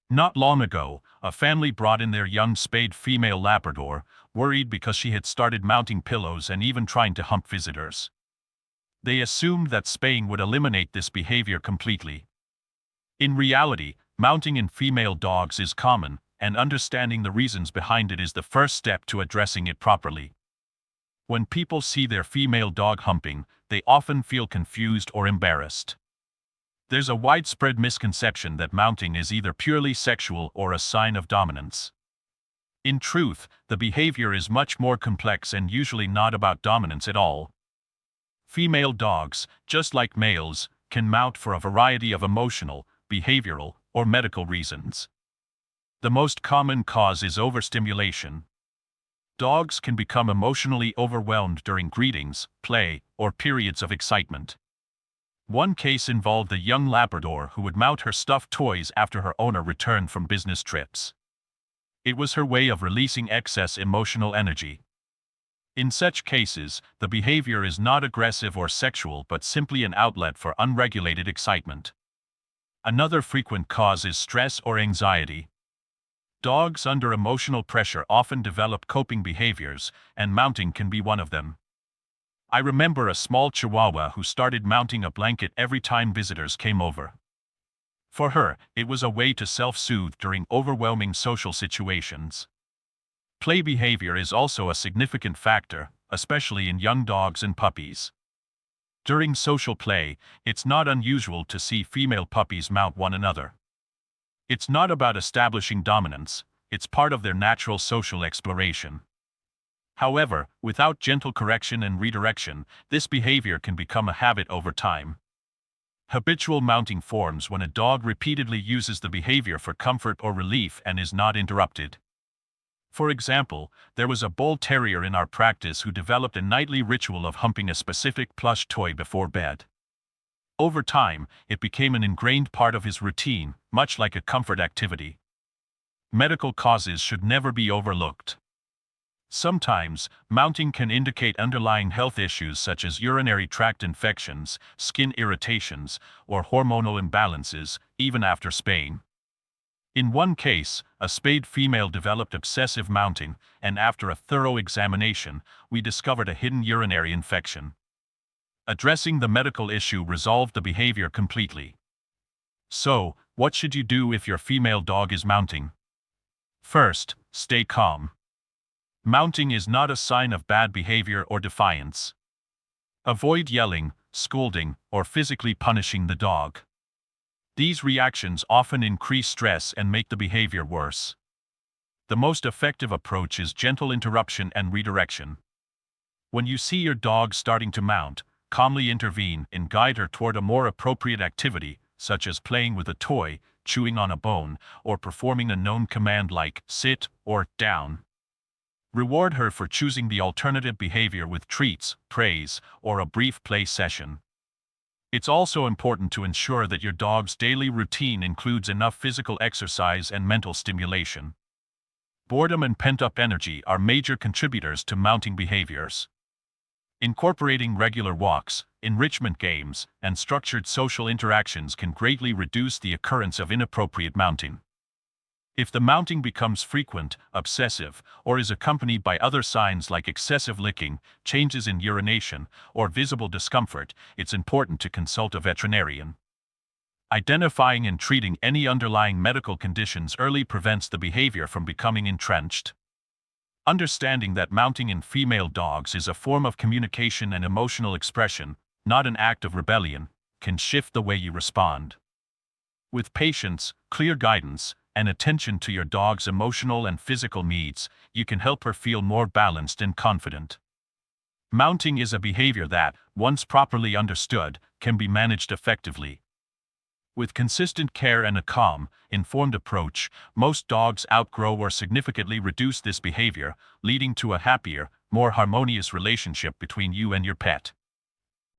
Not long ago, a family brought in their young spayed female Labrador, worried because she had started mounting pillows and even trying to hump visitors. They assumed that spaying would eliminate this behavior completely. In reality, mounting in female dogs is common, and understanding the reasons behind it is the first step to addressing it properly. When people see their female dog humping, they often feel confused or embarrassed. There's a widespread misconception that mounting is either purely sexual or a sign of dominance. In truth, the behavior is much more complex and usually not about dominance at all. Female dogs, just like males, can mount for a variety of emotional, behavioral, or medical reasons. The most common cause is overstimulation. Dogs can become emotionally overwhelmed during greetings, play, or periods of excitement. One case involved a young Labrador who would mount her stuffed toys after her owner returned from business trips. It was her way of releasing excess emotional energy. In such cases, the behavior is not aggressive or sexual but simply an outlet for unregulated excitement. Another frequent cause is stress or anxiety. Dogs under emotional pressure often develop coping behaviors, and mounting can be one of them. I remember a small Chihuahua who started mounting a blanket every time visitors came over. For her, it was a way to self-soothe during overwhelming social situations. Play behavior is also a significant factor, especially in young dogs and puppies. During social play, it's not unusual to see female puppies mount one another. It's not about establishing dominance, it's part of their natural social exploration. However, without gentle correction and redirection, this behavior can become a habit over time. Habitual mounting forms when a dog repeatedly uses the behavior for comfort or relief and is not interrupted. For example, there was a bull terrier in our practice who developed a nightly ritual of humping a specific plush toy before bed. Over time, it became an ingrained part of his routine, much like a comfort activity. Medical causes should never be overlooked. Sometimes, mounting can indicate underlying health issues such as urinary tract infections, skin irritations, or hormonal imbalances, even after spaying. In one case, a spayed female developed obsessive mounting, and after a thorough examination, we discovered a hidden urinary infection. Addressing the medical issue resolved the behavior completely. So, what should you do if your female dog is mounting? First, stay calm. Mounting is not a sign of bad behavior or defiance. Avoid yelling, scolding, or physically punishing the dog. These reactions often increase stress and make the behavior worse. The most effective approach is gentle interruption and redirection. When you see your dog starting to mount, calmly intervene and guide her toward a more appropriate activity, such as playing with a toy, chewing on a bone, or performing a known command like sit or down. Reward her for choosing the alternative behavior with treats, praise, or a brief play session. It's also important to ensure that your dog's daily routine includes enough physical exercise and mental stimulation. Boredom and pent-up energy are major contributors to mounting behaviors. Incorporating regular walks, enrichment games, and structured social interactions can greatly reduce the occurrence of inappropriate mounting. If the mounting becomes frequent, obsessive, or is accompanied by other signs like excessive licking, changes in urination, or visible discomfort, it's important to consult a veterinarian. Identifying and treating any underlying medical conditions early prevents the behavior from becoming entrenched. Understanding that mounting in female dogs is a form of communication and emotional expression, not an act of rebellion, can shift the way you respond. With patience, clear guidance, and attention to your dog's emotional and physical needs, you can help her feel more balanced and confident. Mounting is a behavior that, once properly understood, can be managed effectively. With consistent care and a calm, informed approach, most dogs outgrow or significantly reduce this behavior, leading to a happier, more harmonious relationship between you and your pet.